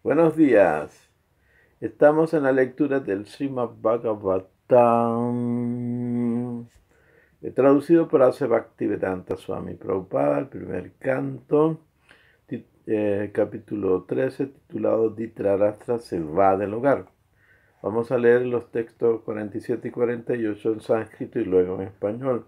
Buenos días. Estamos en la lectura del Srimad Bhagavatam, traducido por A.C. Bhaktivedanta Swami Prabhupada, el primer canto, capítulo 13, titulado Dhritarashtra se va del hogar. Vamos a leer los textos 47 y 48 en sánscrito y luego en español.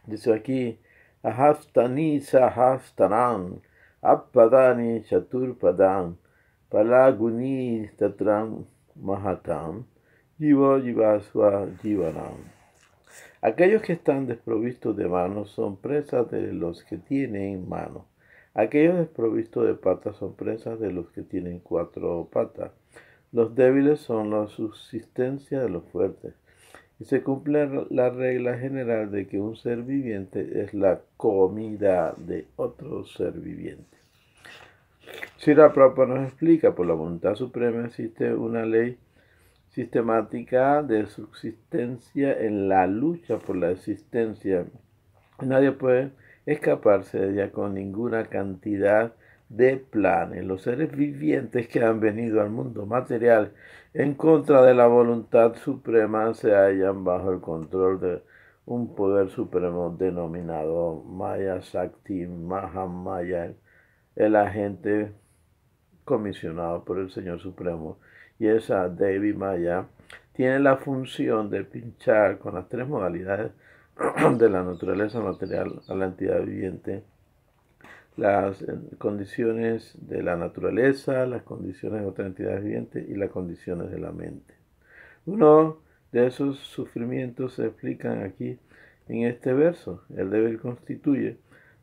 Dice aquí, Ahastani sahastanan, appadani chaturpadan, palaguni tatram mahatam, jiva jivasva jivanam. Aquellos que están desprovistos de manos son presas de los que tienen manos. Aquellos desprovistos de patas son presas de los que tienen cuatro patas. Los débiles son la subsistencia de los fuertes. Y se cumple la regla general de que un ser viviente es la comida de otro ser viviente. Srila Prabhupada nos explica, por la voluntad suprema existe una ley sistemática de subsistencia en la lucha por la existencia. Nadie puede escaparse de ella con ninguna cantidad de planes. Los seres vivientes que han venido al mundo material en contra de la voluntad suprema se hallan bajo el control de un poder supremo denominado Maya Shakti Mahamaya, el agente comisionado por el Señor Supremo. Y esa Devi Maya tiene la función de pinchar con las tres modalidades de la naturaleza material a la entidad viviente, las condiciones de la naturaleza, las condiciones de otras entidades vivientes y las condiciones de la mente. Uno de esos sufrimientos se explican aquí en este verso. El débil constituye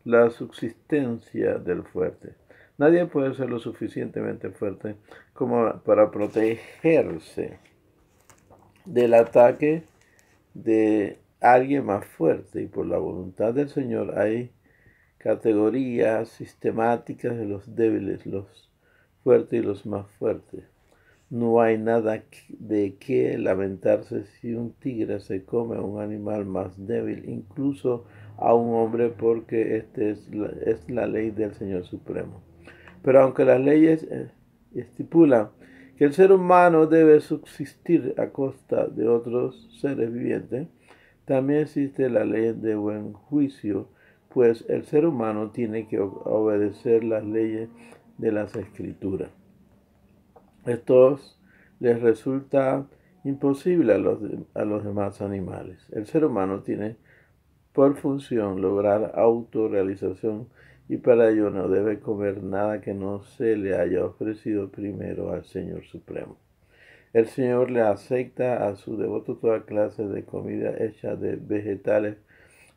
la subsistencia del fuerte. Nadie puede ser lo suficientemente fuerte como para protegerse del ataque de alguien más fuerte, y por la voluntad del Señor hay categorías sistemáticas de los débiles, los fuertes y los más fuertes. No hay nada de qué lamentarse si un tigre se come a un animal más débil, incluso a un hombre, porque es la ley del Señor Supremo. Pero aunque las leyes estipulan que el ser humano debe subsistir a costa de otros seres vivientes, también existe la ley de buen juicio, pues el ser humano tiene que obedecer las leyes de las escrituras. Esto les resulta imposible a los demás animales. El ser humano tiene por función lograr autorrealización y para ello no debe comer nada que no se le haya ofrecido primero al Señor Supremo. El Señor le acepta a su devoto toda clase de comida hecha de vegetales,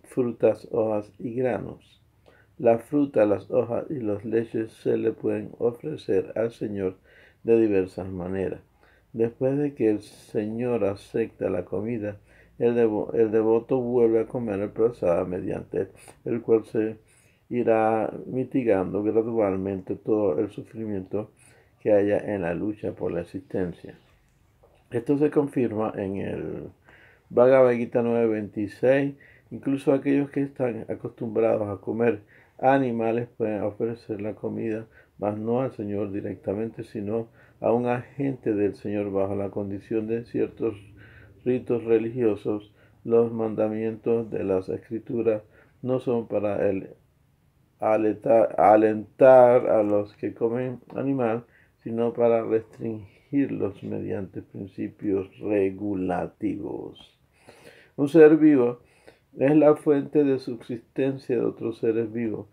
frutas, hojas y granos. La fruta, las hojas y las leches se le pueden ofrecer al Señor de diversas maneras. Después de que el Señor acepta la comida, el devoto vuelve a comer el prasada, mediante el cual se irá mitigando gradualmente todo el sufrimiento que haya en la lucha por la existencia. Esto se confirma en el Bhagavad Gita 9.26. Incluso aquellos que están acostumbrados a comer animales pueden ofrecer la comida, mas no al Señor directamente, sino a un agente del Señor bajo la condición de ciertos ritos religiosos. Los mandamientos de las escrituras no son para alentar a los que comen animal, sino para restringirlos mediante principios regulativos. Un ser vivo es la fuente de subsistencia de otros seres vivos.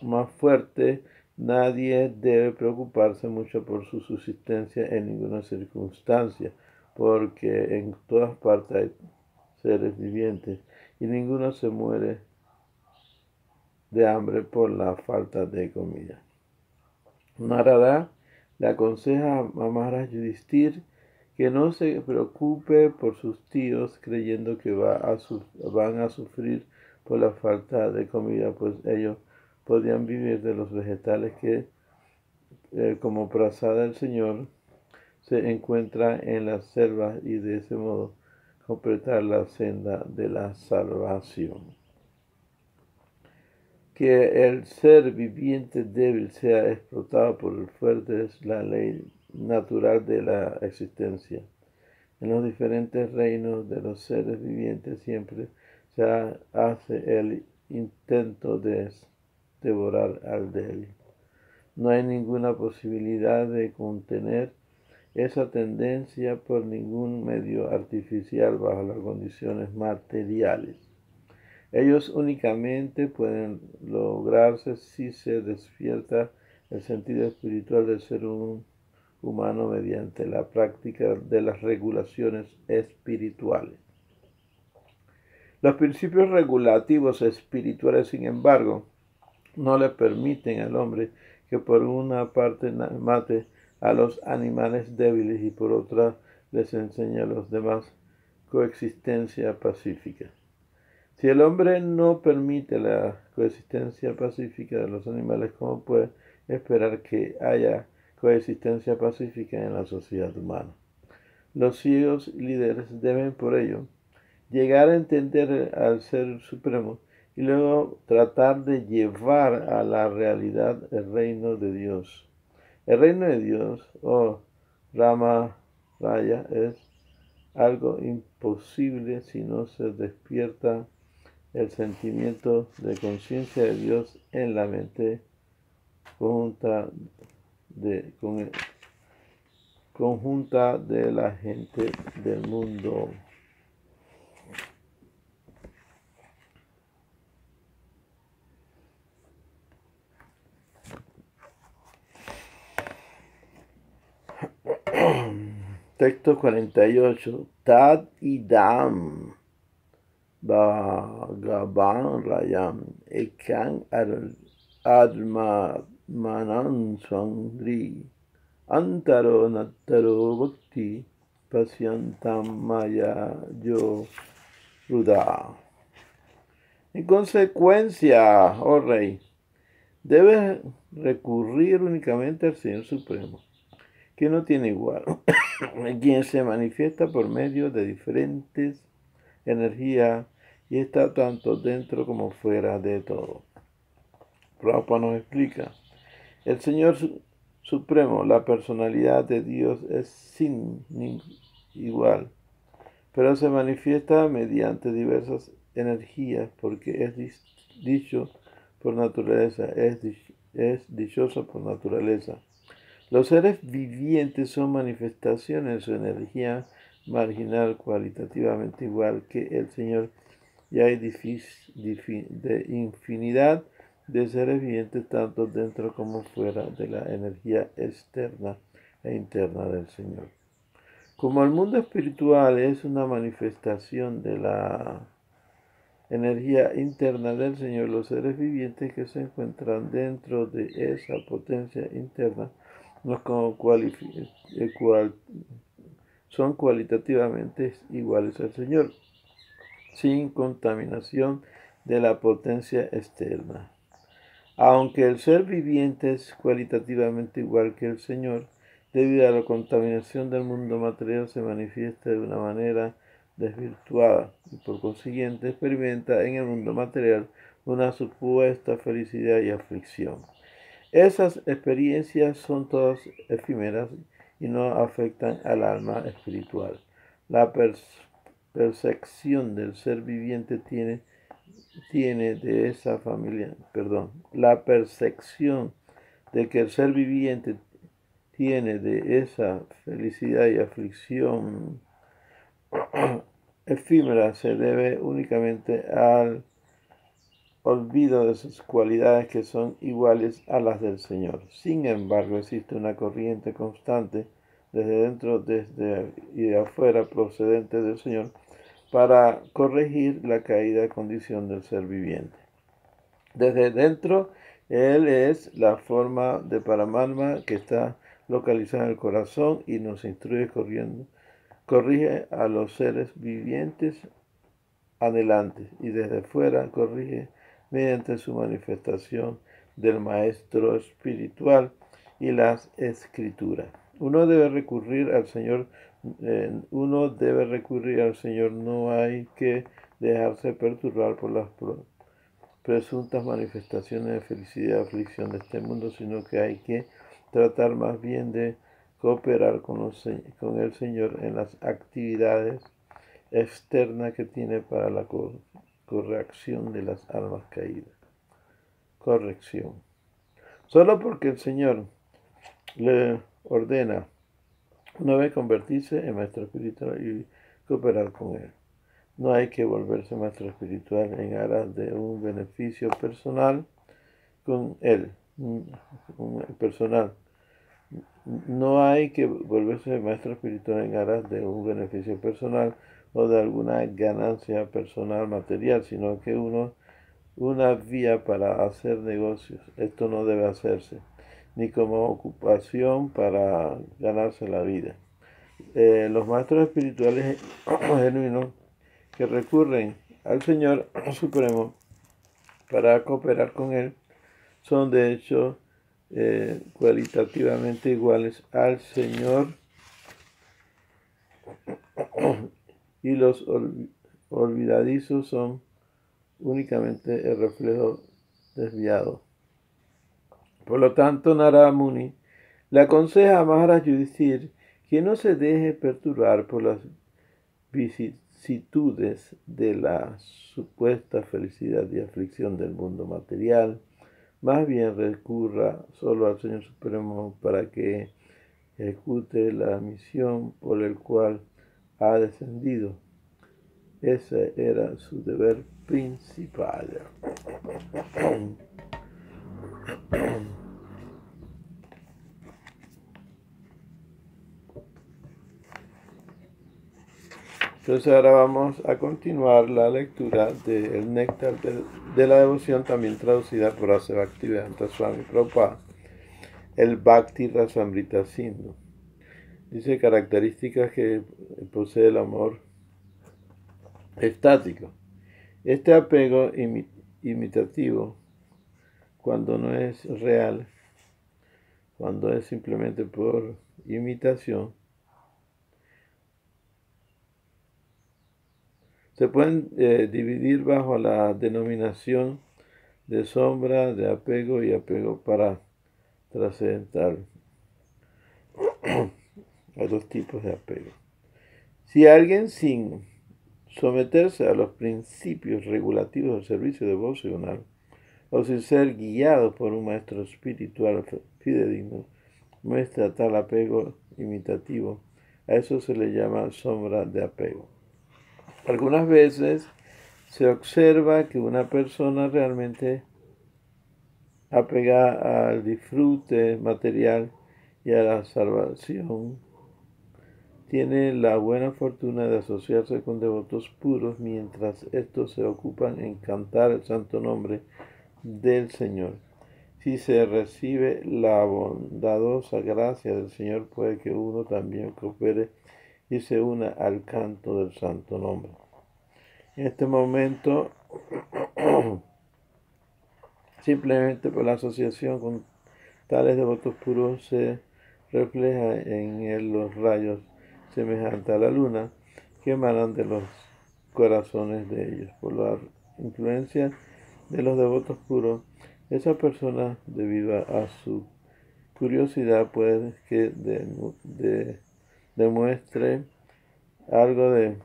Más fuerte, nadie debe preocuparse mucho por su subsistencia en ninguna circunstancia, porque en todas partes hay seres vivientes y ninguno se muere de hambre por la falta de comida. Narada le aconseja a Maharaj Yudhishthir que no se preocupe por sus tíos creyendo que van a sufrir por la falta de comida, pues ellos podían vivir de los vegetales que, como prasada del Señor, se encuentra en las selvas y de ese modo completar la senda de la salvación. Que el ser viviente débil sea explotado por el fuerte es la ley natural de la existencia. En los diferentes reinos de los seres vivientes siempre se hace el intento de devorar al débil. No hay ninguna posibilidad de contener esa tendencia por ningún medio artificial bajo las condiciones materiales. Ellos únicamente pueden lograrse si se despierta el sentido espiritual del ser humano mediante la práctica de las regulaciones espirituales. Los principios regulativos espirituales, sin embargo, no le permiten al hombre que por una parte mate a los animales débiles y por otra les enseña a los demás coexistencia pacífica. Si el hombre no permite la coexistencia pacífica de los animales, ¿cómo puede esperar que haya coexistencia pacífica en la sociedad humana? Los ciegos líderes deben por ello llegar a entender al Ser Supremo y luego tratar de llevar a la realidad el reino de Dios. El reino de Dios, Rama Raya, es algo imposible si no se despierta el sentimiento de conciencia de Dios en la mente conjunta de la gente del mundo. Texto 48. Tad idam Bhagavan Rayam Ekang Admanan Swangri Antaro Nattaro Bhakti Pasyantam Maya Yo Ruda. En consecuencia, oh rey, debes recurrir únicamente al Señor Supremo, que no tiene igual, quien se manifiesta por medio de diferentes energías y está tanto dentro como fuera de todo. Prabhupada nos explica, el Señor Supremo, la personalidad de Dios es sin igual, pero se manifiesta mediante diversas energías porque es dicho por naturaleza, es dichoso por naturaleza. Los seres vivientes son manifestaciones de su energía marginal cualitativamente igual que el Señor, y hay infinidad de seres vivientes tanto dentro como fuera de la energía externa e interna del Señor. Como el mundo espiritual es una manifestación de la energía interna del Señor, los seres vivientes que se encuentran dentro de esa potencia interna son cualitativamente iguales al Señor, sin contaminación de la potencia externa. Aunque el ser viviente es cualitativamente igual que el Señor, debido a la contaminación del mundo material se manifiesta de una manera desvirtuada y por consiguiente experimenta en el mundo material una supuesta felicidad y aflicción. Esas experiencias son todas efímeras y no afectan al alma espiritual. La percepción del ser viviente tiene de esa familia, la percepción de que el ser viviente tiene de esa felicidad y aflicción efímera se debe únicamente al olvido de sus cualidades que son iguales a las del Señor. Sin embargo, existe una corriente constante desde dentro, desde y de afuera procedente del Señor para corregir la caída condición del ser viviente. Desde dentro, Él es la forma de Paramatma que está localizada en el corazón y nos instruye corrige a los seres vivientes adelante y desde fuera corrige mediante su manifestación del Maestro espiritual y las Escrituras. Uno debe recurrir al Señor, no hay que dejarse perturbar por las presuntas manifestaciones de felicidad o aflicción de este mundo, sino que hay que tratar más bien de cooperar con el Señor en las actividades externas que tiene para la corrección de las almas caídas. Corrección. Solo porque el Señor le ordena una vez convertirse en maestro espiritual y cooperar con Él. No hay que volverse maestro espiritual en aras de un beneficio personal con Él. Personal. No hay que volverse maestro espiritual en aras de un beneficio personal o de alguna ganancia personal material, sino que una vía para hacer negocios. Esto no debe hacerse, ni como ocupación para ganarse la vida. Los maestros espirituales genuinos que recurren al Señor Supremo para cooperar con Él son de hecho cualitativamente iguales al Señor, y los olvidadizos son únicamente el reflejo desviado. Por lo tanto, Narada Muni le aconseja a Maharaj Yudhishthira que no se deje perturbar por las vicisitudes de la supuesta felicidad y aflicción del mundo material. Más bien recurra solo al Señor Supremo para que ejecute la misión por la cual ha descendido. Ese era su deber principal. Entonces ahora vamos a continuar la lectura del Néctar de la Devoción, también traducida por A.C. Bhaktivedanta Swami Prabhupada, el Bhakti Rasamrita Sindhu. Dice características que posee el amor estático. Este apego imitativo, cuando no es real, cuando es simplemente por imitación, se pueden dividir bajo la denominación de sombra, de apego y apego para trascendental. Hay dos tipos de apego. Si alguien sin someterse a los principios regulativos del servicio devocional o sin ser guiado por un maestro espiritual fidedigno, muestra tal apego imitativo, a eso se le llama sombra de apego. Algunas veces se observa que una persona realmente apegada al disfrute material y a la salvación tiene la buena fortuna de asociarse con devotos puros mientras estos se ocupan en cantar el santo nombre del Señor. Si se recibe la bondadosa gracia del Señor, puede que uno también coopere y se una al canto del santo nombre. En este momento, simplemente por la asociación con tales devotos puros se refleja en él los rayos semejantes a la luna que emanan de los corazones de ellos. Por la influencia de los devotos puros, esa persona, debido a su curiosidad, puede que demuestre algo de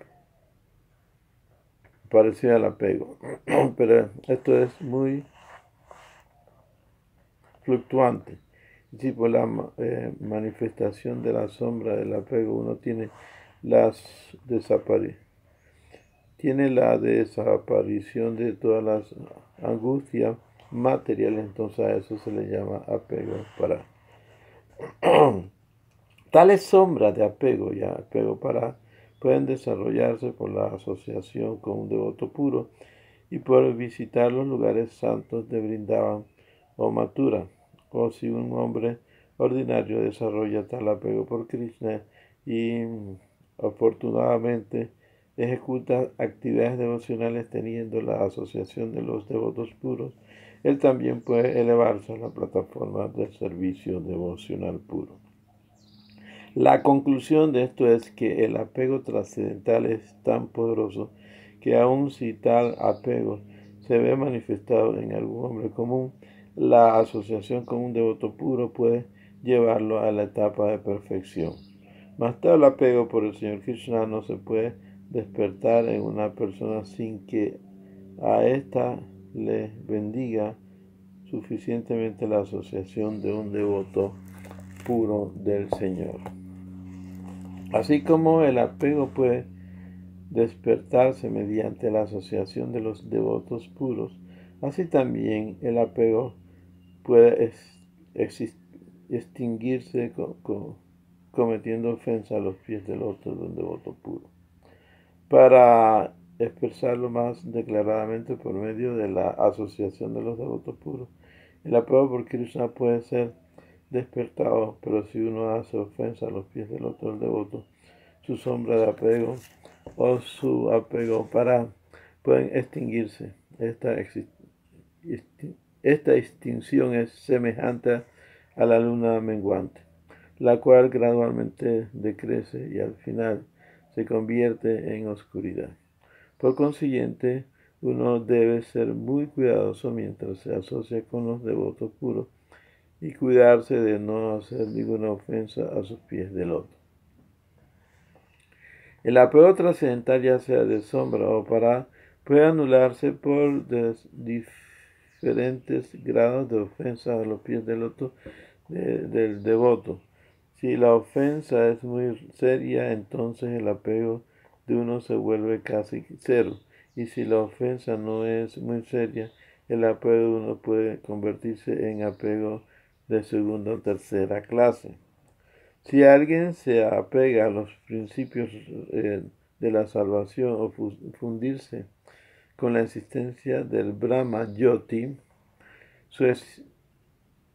parecido al apego, pero esto es muy fluctuante. Si por la manifestación de la sombra del apego uno tiene la desaparición de todas las angustias materiales, entonces a eso se le llama apego para. Tales sombras de apego y apego para pueden desarrollarse por la asociación con un devoto puro y por visitar los lugares santos de Vrindavan o Mathura, o si un hombre ordinario desarrolla tal apego por Krishna y afortunadamente ejecuta actividades devocionales teniendo la asociación de los devotos puros, él también puede elevarse a la plataforma del servicio devocional puro. La conclusión de esto es que el apego trascendental es tan poderoso que aun si tal apego se ve manifestado en algún hombre común, la asociación con un devoto puro puede llevarlo a la etapa de perfección. Mas tal apego por el Señor Krishna no se puede despertar en una persona sin que a ésta le bendiga suficientemente la asociación de un devoto puro del Señor. Así como el apego puede despertarse mediante la asociación de los devotos puros, así también el apego puede extinguirse cometiendo ofensa a los pies del otro de un devoto puro. Para expresarlo más declaradamente por medio de la asociación de los devotos puros, el apego por Krishna puede ser despertado, pero si uno hace ofensa a los pies del otro devoto, su sombra de apego o su apego para pueden extinguirse. Esta extinción es semejante a la luna menguante, la cual gradualmente decrece y al final se convierte en oscuridad. Por consiguiente, uno debe ser muy cuidadoso mientras se asocia con los devotos puros y cuidarse de no hacer ninguna ofensa a sus pies del otro. El apego trascendental, ya sea de sombra o para, puede anularse por diferentes grados de ofensa a los pies del otro del devoto. Si la ofensa es muy seria, entonces el apego de uno se vuelve casi cero. Y si la ofensa no es muy seria, el apego de uno puede convertirse en apego de segunda o tercera clase. Si alguien se apega a los principios de la salvación o fundirse con la existencia del Brahma Yoti, su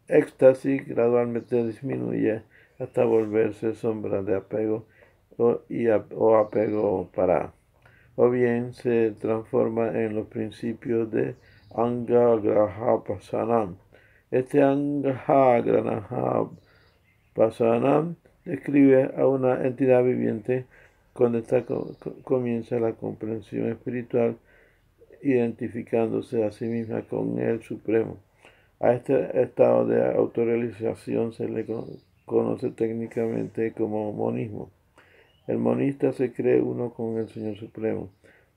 éxtasis gradualmente disminuye hasta volverse sombra de apego o apego para, o bien se transforma en los principios de Angagraha-pasanam. Este Angagraha-pasanam describe a una entidad viviente cuando comienza la comprensión espiritual, identificándose a sí misma con el Supremo. A este estado de autorrealización se le conoce técnicamente como monismo. El monista se cree uno con el Señor Supremo,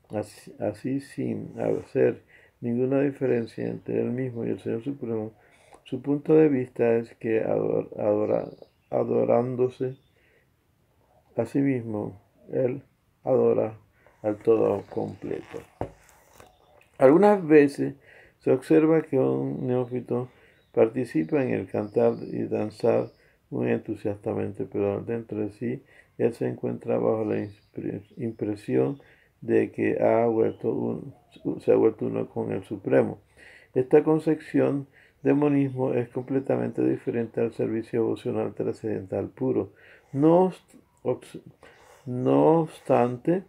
así sin hacer ninguna diferencia entre él mismo y el Señor Supremo. Su punto de vista es que adorándose a sí mismo, él adora al todo completo. Algunas veces se observa que un neófito participa en el cantar y danzar muy entusiastamente, pero dentro de sí él se encuentra bajo la impresión de que se ha vuelto uno con el Supremo. Esta concepción de monismo es completamente diferente al servicio devocional trascendental puro. No obstante,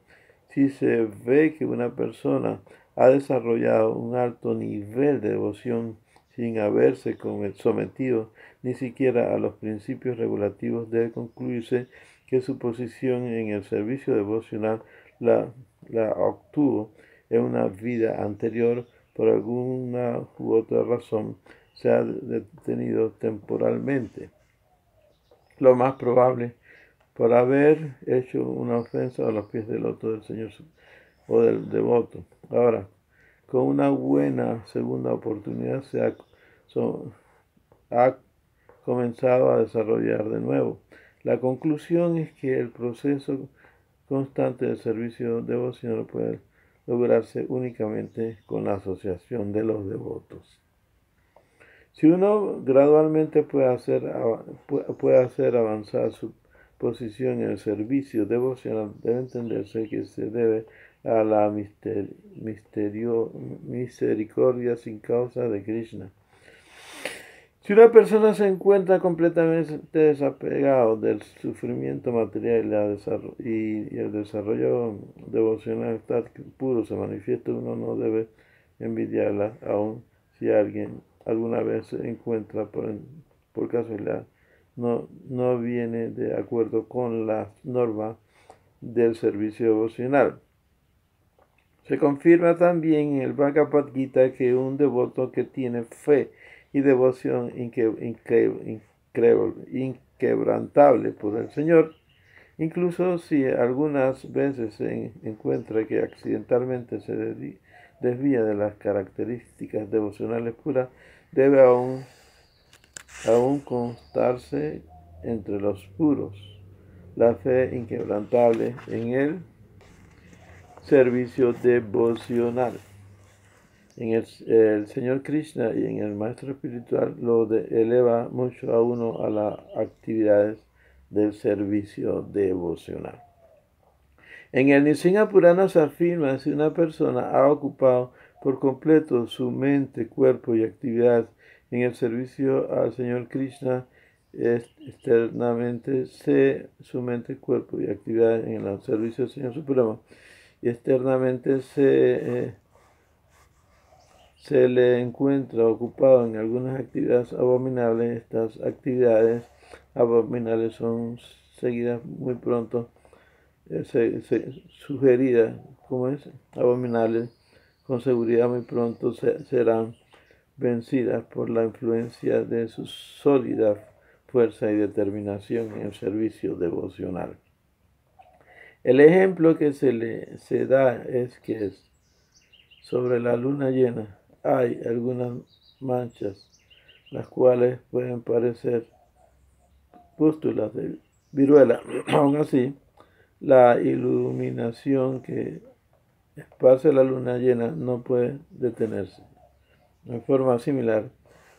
si se ve que una persona ha desarrollado un alto nivel de devoción sin haberse sometido ni siquiera a los principios regulativos, debe concluirse que su posición en el servicio devocional la obtuvo en una vida anterior. Por alguna u otra razón se ha detenido temporalmente. Lo más probable, por haber hecho una ofensa a los pies del otro del Señor o del devoto. Ahora, con una buena segunda oportunidad ha comenzado a desarrollar de nuevo. La conclusión es que el proceso constante de servicio devocional puede lograrse únicamente con la asociación de los devotos. Si uno gradualmente puede hacer avanzar su posición en el servicio devocional, debe entenderse que se debe a la misericordia sin causa de Krishna. Si una persona se encuentra completamente desapegado del sufrimiento material y el desarrollo devocional está puro, se manifiesta, uno no debe envidiarla, aun si alguien alguna vez se encuentra por casualidad, no viene de acuerdo con las normas del servicio devocional. Se confirma también en el Bhagavad Gita que un devoto que tiene fe y devoción inquebrantable por el Señor, incluso si algunas veces se encuentra que accidentalmente se desvía de las características devocionales puras, debe aún constarse entre los puros la fe inquebrantable en el servicio devocional. En el Señor Krishna y en el Maestro Espiritual eleva mucho a uno a las actividades del servicio devocional. En el Nrsimha Purana se afirma si una persona ha ocupado por completo su mente, cuerpo y actividad en el servicio al Señor Krishna, externamente su mente, cuerpo y actividad en el servicio al Señor Supremo, y externamente se le encuentra ocupado en algunas actividades abominables. Estas actividades abominables son seguidas muy pronto, sugeridas como abominables, con seguridad muy pronto serán vencidas por la influencia de su sólida fuerza y determinación en el servicio devocional. El ejemplo que se da es que sobre la luna llena hay algunas manchas, las cuales pueden parecer pústulas de viruela. Aún así, la iluminación que esparce la luna llena no puede detenerse. De forma similar,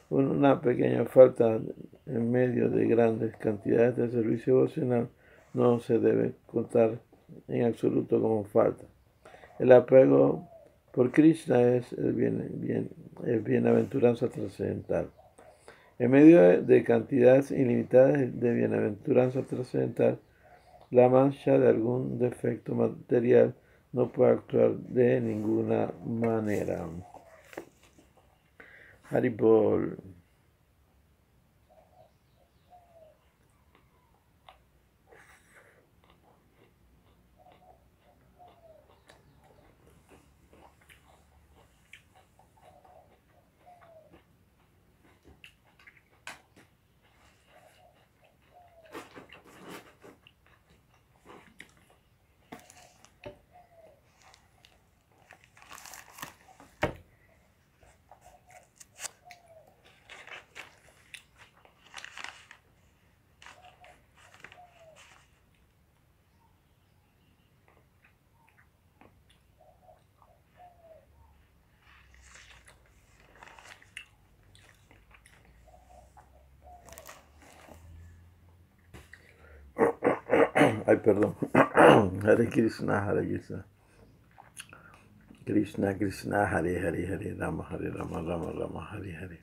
una pequeña falta en medio de grandes cantidades de servicio devocional no se debe contar en absoluto como falta. El apego por Krishna es bienaventuranza trascendental. En medio de cantidades ilimitadas de bienaventuranza trascendental, la mancha de algún defecto material no puede actuar de ninguna manera. Haribol. Ay, perdón. Hare Krishna, Hare Krishna. Krishna, Krishna, Hare Hare, Hare Rama, Rama, Rama, Hare Hare.